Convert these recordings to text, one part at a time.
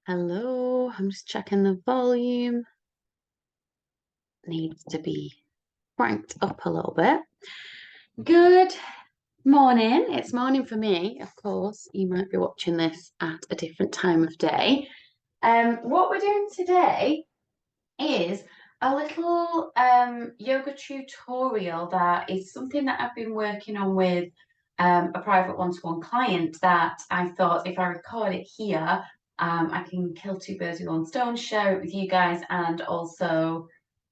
Hello, I'm just checking the volume. Needs to be cranked up a little bit. Good morning. It's morning for me, of course. You might be watching this at a different time of day. What we're doing today is a little yoga tutorial that is something that I've been working on with a private one-to-one client that I thought if I record it here, I can kill two birds with one stone, share it with you guys and also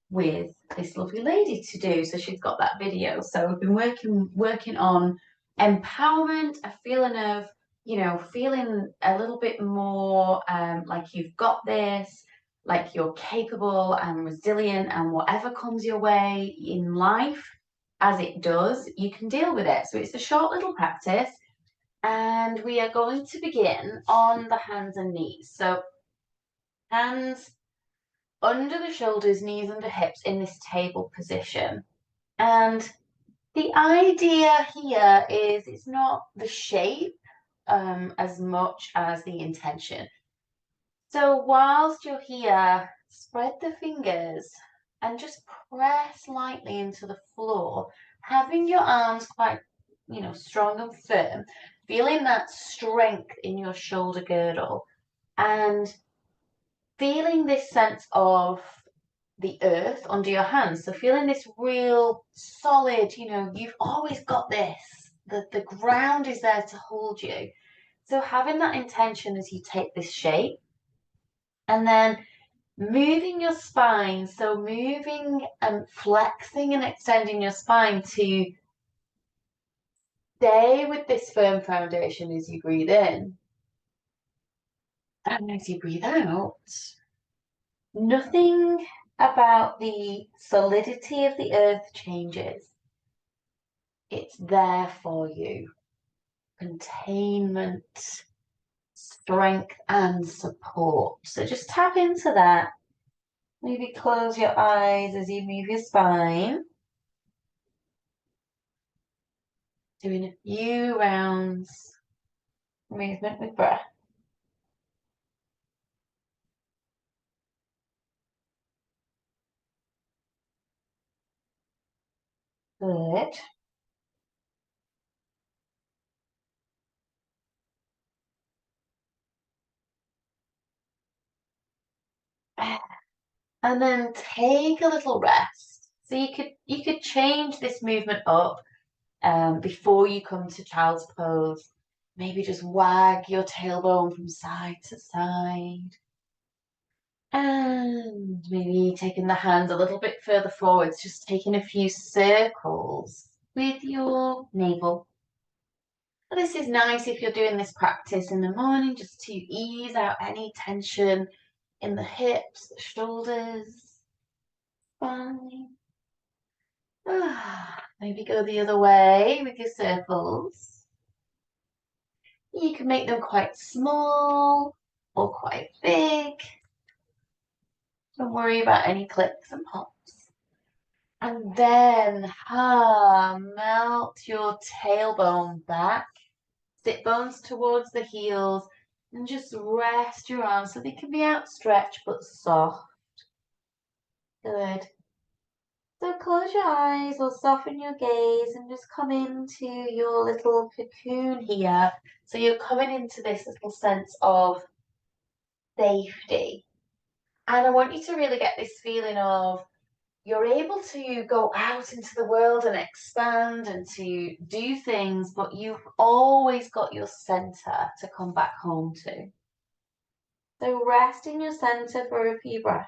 with this lovely lady to do. So she's got that video. So we've been working on empowerment, a feeling of, feeling a little bit more like you've got this, like you're capable and resilient, and whatever comes your way in life, as it does, you can deal with it. So it's a short little practice, and we are going to begin on the hands and knees. So hands under the shoulders, knees under hips in this table position. And the idea here is it's not the shape as much as the intention. So whilst you're here, spread the fingers and just press lightly into the floor, having your arms quite, strong and firm, feeling that strength in your shoulder girdle and feeling this sense of the earth under your hands. So feeling this real solid, you've always got this. The ground is there to hold you. So having that intention as you take this shape, and then moving your spine, so moving and flexing and extending your spine to stay with this firm foundation as you breathe in. And as you breathe out, nothing about the solidity of the earth changes. It's there for you. Containment, strength, and support. So just tap into that. Maybe close your eyes as you move your spine. Doing a few rounds, movement with breath. Good. And then take a little rest. So you could change this movement up before you come to child's pose. Maybe just wag your tailbone from side to side. And maybe taking the hands a little bit further forwards, just taking a few circles with your navel. This is nice if you're doing this practice in the morning, just to ease out any tension in the hips, the shoulders, spine. Maybe go the other way with your circles. You can make them quite small or quite big. Don't worry about any clicks and pops. And then melt your tailbone back, sit bones towards the heels, and just rest your arms so they can be outstretched but soft. Good. So close your eyes or soften your gaze and just come into your little cocoon here. So you're coming into this little sense of safety. And I want you to really get this feeling of you're able to go out into the world and expand and to do things, but you've always got your center to come back home to. So rest in your center for a few breaths.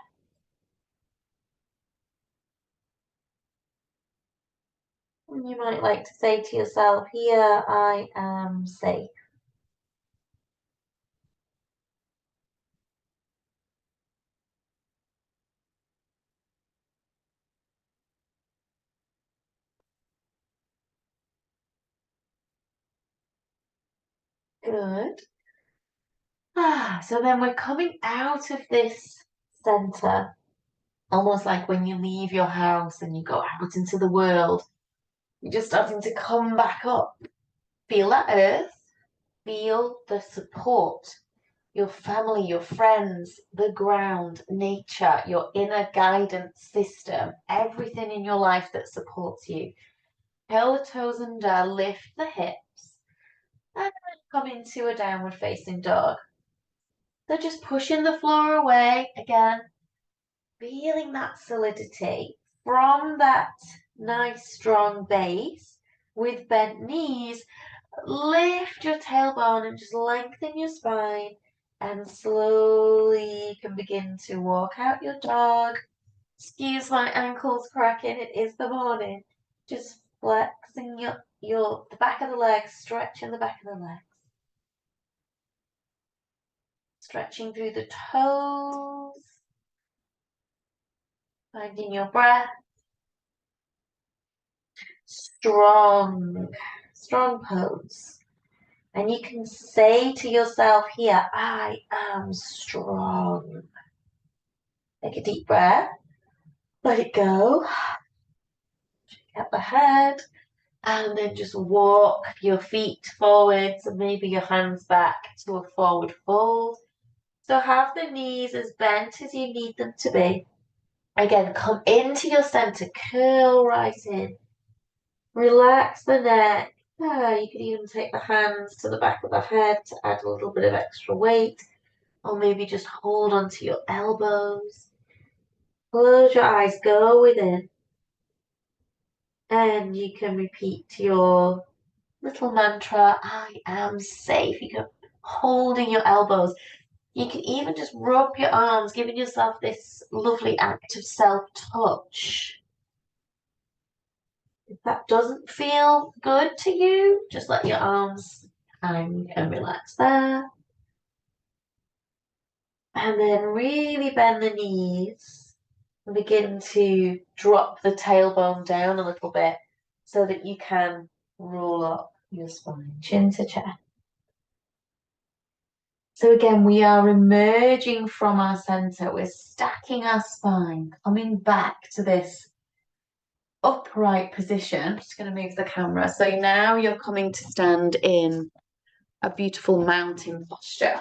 And you might like to say to yourself, here I am safe. Good. So then we're coming out of this center, almost like when you leave your house and you go out into the world. You're just starting to come back up. Feel that earth. Feel the support your family, your friends, the ground, nature, your inner guidance system, everything in your life that supports you. Curl the toes under, lift the hips, and then come into a downward facing dog. So just pushing the floor away again, feeling that solidity from that nice strong base with bent knees. Lift your tailbone and just lengthen your spine, and slowly you can begin to walk out your dog. Excuse my ankles cracking, it is the morning. Just flexing your the back of the legs, stretching the back of the legs. Stretching through the toes, finding your breath. Strong pose. And you can say to yourself here, I am strong. Take a deep breath. Let it go. Get the head. And then just walk your feet forwards and maybe your hands back to a forward fold. So have the knees as bent as you need them to be. Again, come into your center, curl right in. Relax the neck. You could even take the hands to the back of the head to add a little bit of extra weight. Or maybe just hold onto your elbows. Close your eyes, go within. And you can repeat your little mantra, I am safe. You can hold in your elbows. You can even just rub your arms, giving yourself this lovely act of self-touch. If that doesn't feel good to you, just let your arms hang and relax there. And then really bend the knees and begin to drop the tailbone down a little bit so that you can roll up your spine, chin to chest. So again, we are emerging from our center. We're stacking our spine, coming back to this upright position. I'm just going to move the camera. So now you're coming to stand in a beautiful mountain posture.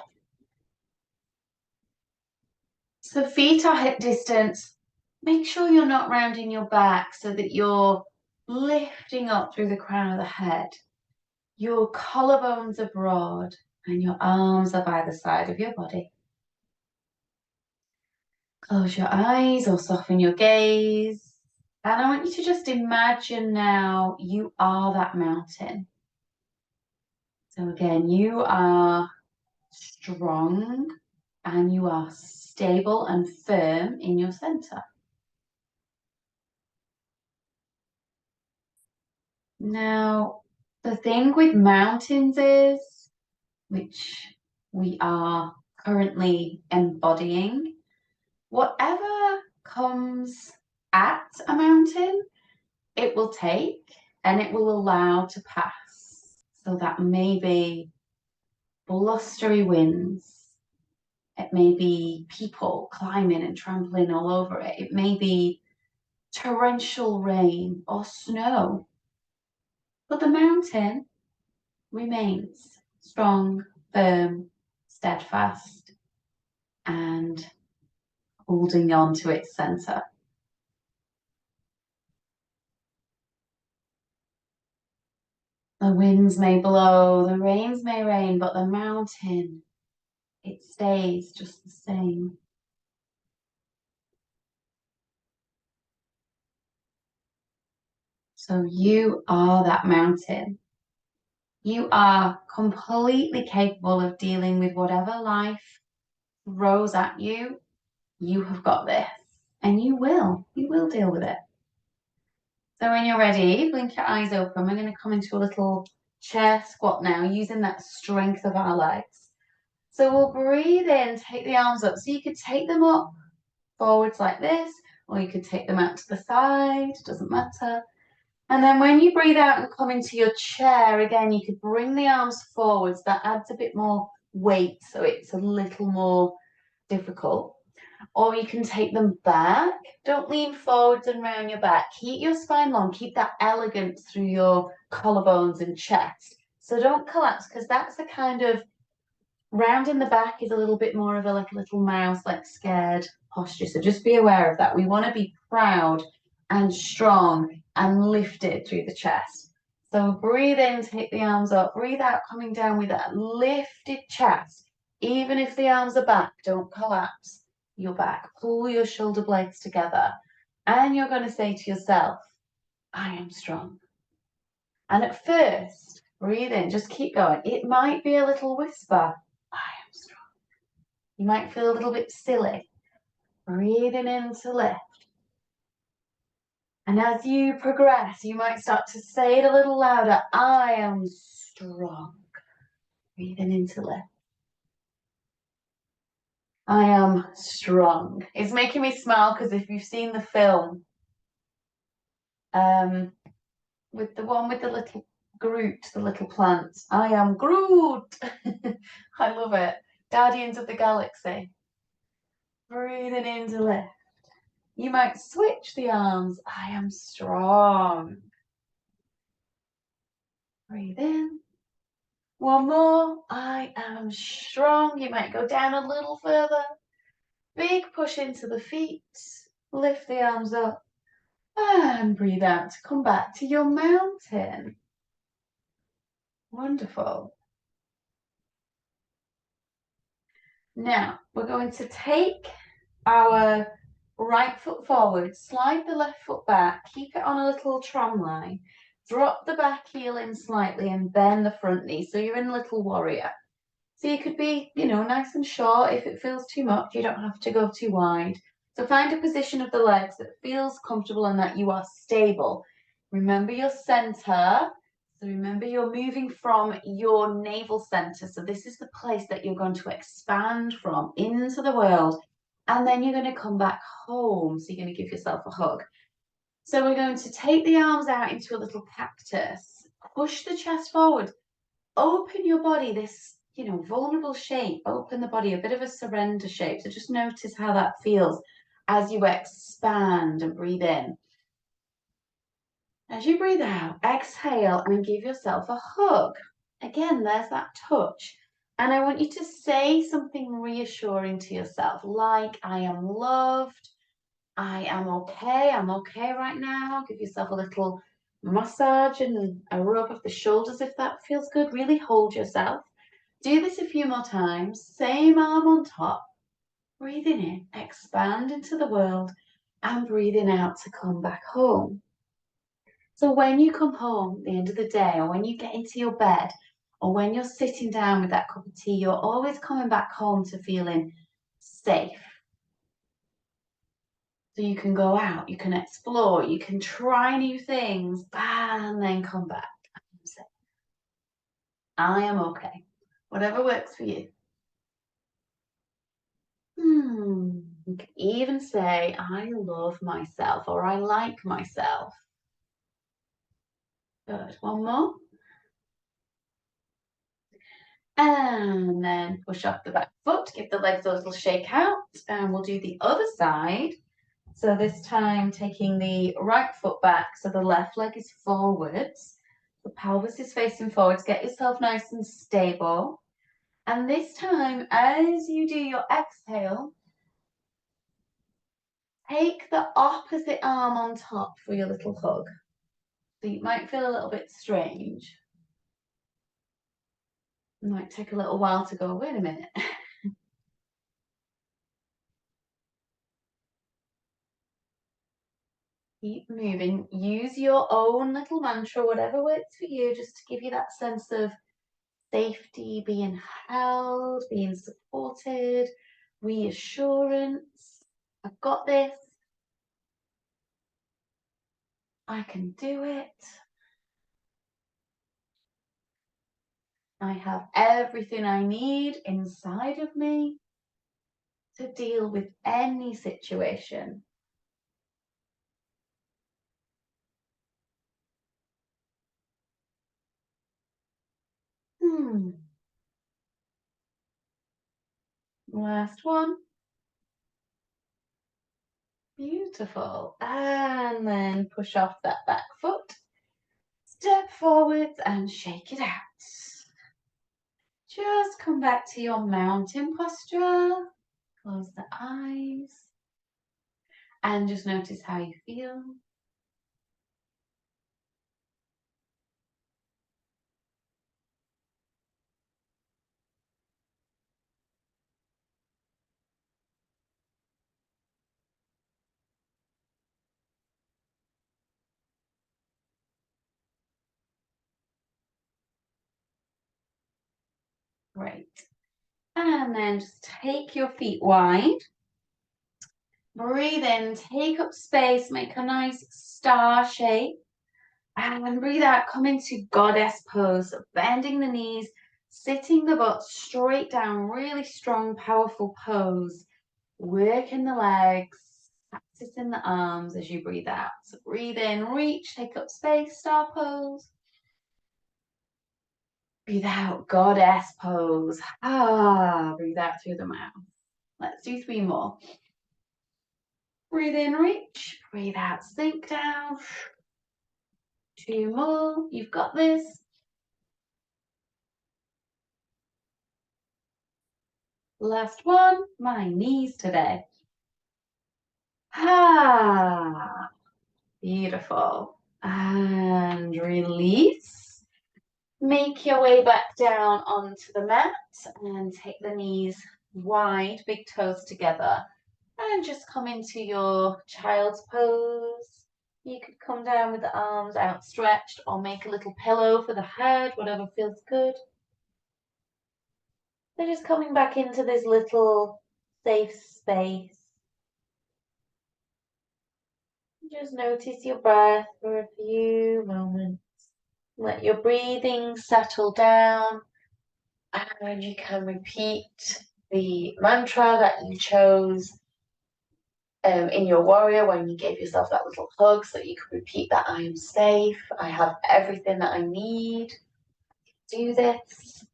So feet are hip distance. Make sure you're not rounding your back so that you're lifting up through the crown of the head. Your collarbones are broad and your arms are by the side of your body. Close your eyes or soften your gaze. And I want you to just imagine now you are that mountain. So again, you are strong and you are stable and firm in your center. Now, the thing with mountains is, which we are currently embodying, whatever comes at a mountain, it will take and it will allow to pass. So that may be blustery winds. It may be people climbing and trampling all over it. It may be torrential rain or snow. But the mountain remains strong, firm, steadfast, and holding on to its center. The winds may blow, the rains may rain, but the mountain, it stays just the same. So you are that mountain. You are completely capable of dealing with whatever life throws at you. You have got this, and you will deal with it. So when you're ready, blink your eyes open. We're going to come into a little chair squat now, using that strength of our legs. So we'll breathe in, take the arms up. So you could take them up forwards like this, or you could take them out to the side, doesn't matter. And then when you breathe out and come into your chair, again, you could bring the arms forwards. That adds a bit more weight, so it's a little more difficult. Or you can take them back. Don't lean forwards and round your back. Keep your spine long. Keep that elegance through your collarbones and chest. So don't collapse, because that's the kind of Round in the back is a little bit more of a like a little mouse, like scared posture. So just be aware of that. We want to be proud and strong and lifted through the chest. So breathe in, take the arms up, breathe out, coming down with that lifted chest. Even if the arms are back, don't collapse your back. Pull your shoulder blades together. And you're going to say to yourself, I am strong. And at first, breathe in, just keep going. It might be a little whisper, I am strong. You might feel a little bit silly. Breathing in to lift. And as you progress, you might start to say it a little louder, I am strong. Breathing in to lift. I am strong. It's making me smile because if you've seen the film, with the one with the little Groot, the little plant, I am Groot. I love it. Guardians of the Galaxy. Breathing in to lift. You might switch the arms. I am strong. Breathe in. One more. I am strong. You might go down a little further. Big push into the feet. Lift the arms up. And breathe out to come back to your mountain. Wonderful. Now, we're going to take our right foot forward, slide the left foot back, keep it on a little tram line, drop the back heel in slightly and bend the front knee. So you're in little warrior. So you could be, nice and short. If it feels too much, you don't have to go too wide. So find a position of the legs that feels comfortable and that you are stable. Remember your center. So remember you're moving from your navel center. So this is the place that you're going to expand from into the world. And then you're going to come back home. So you're going to give yourself a hug. So we're going to take the arms out into a little cactus. Push the chest forward. Open your body, this, vulnerable shape. Open the body, a bit of a surrender shape. So just notice how that feels as you expand and breathe in. As you breathe out, exhale and give yourself a hug. Again, there's that touch. And I want you to say something reassuring to yourself, like, I am loved, I am okay, I'm okay right now. Give yourself a little massage and a rub of the shoulders if that feels good. Really hold yourself. Do this a few more times. Same arm on top. Breathing in, expand into the world, and breathing out to come back home. So when you come home at the end of the day, or when you get into your bed, or when you're sitting down with that cup of tea, you're always coming back home to feeling safe. So you can go out, you can explore, you can try new things, and then come back. I am okay. Whatever works for you. You can even say, I love myself, or I like myself. Good. One more. And then push up the back foot, give the legs a little shake out, and we'll do the other side. So this time taking the right foot back, so the left leg is forwards, the pelvis is facing forwards. Get yourself nice and stable. And this time, as you do your exhale, take the opposite arm on top for your little hug. So you might feel a little bit strange. It might take a little while to go, wait a minute. Keep moving. Use your own little mantra, whatever works for you, just to give you that sense of safety, being held, being supported, reassurance. I've got this. I can do it. I have everything I need inside of me to deal with any situation. Last one. Beautiful. And then push off that back foot. Step forwards and shake it out. Just just come back to your mountain posture. Close the eyes and just notice how you feel. Great. And then just take your feet wide. Breathe in, take up space, make a nice star shape. And breathe out, come into goddess pose, bending the knees, sitting the butt straight down, really strong, powerful pose. Working the legs, practicing the arms as you breathe out. So breathe in, reach, take up space, star pose. Breathe out, goddess pose. Breathe out through the mouth. Let's do 3 more. Breathe in, reach. Breathe out, sink down. 2 more. You've got this. Last one. My knees today. Beautiful. And release. Make your way back down onto the mat and take the knees wide, big toes together. And just come into your child's pose. You could come down with the arms outstretched or make a little pillow for the head, whatever feels good. So just coming back into this little safe space. Just notice your breath for a few moments. Let your breathing settle down, and you can repeat the mantra that you chose in your warrior when you gave yourself that little hug, so you can repeat that I am safe, I have everything that I need. Do this.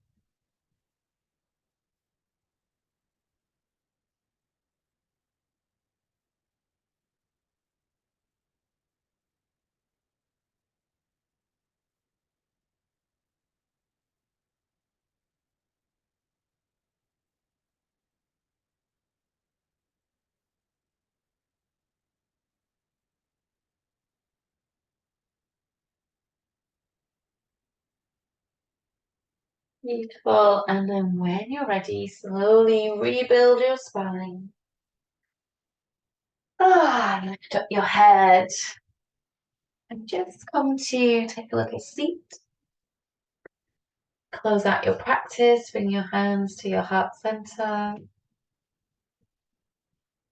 Beautiful. And then when you're ready, slowly rebuild your spine. Lift up your head and just come to take a little seat. Close out your practice, bring your hands to your heart center.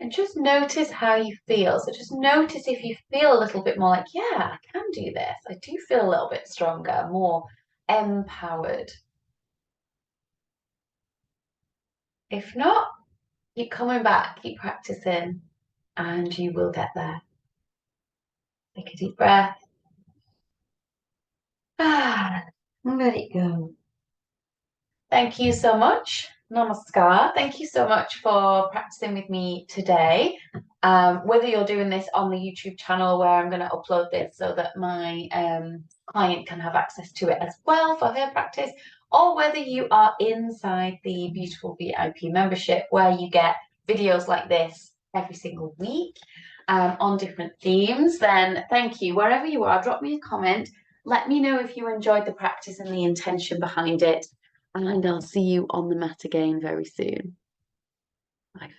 And just notice how you feel. So just notice if you feel a little bit more like, yeah, I can do this. I do feel a little bit stronger, more empowered. If not, keep coming back, keep practicing, and you will get there. Take a deep breath. And let it go. Thank you so much. Namaskar. Thank you so much for practicing with me today. Whether you're doing this on the YouTube channel where I'm going to upload this so that my client can have access to it as well for her practice, or whether you are inside the beautiful VIP membership where you get videos like this every single week on different themes, then thank you. Wherever you are, drop me a comment. Let me know if you enjoyed the practice and the intention behind it. And I'll see you on the mat again very soon. Bye for now.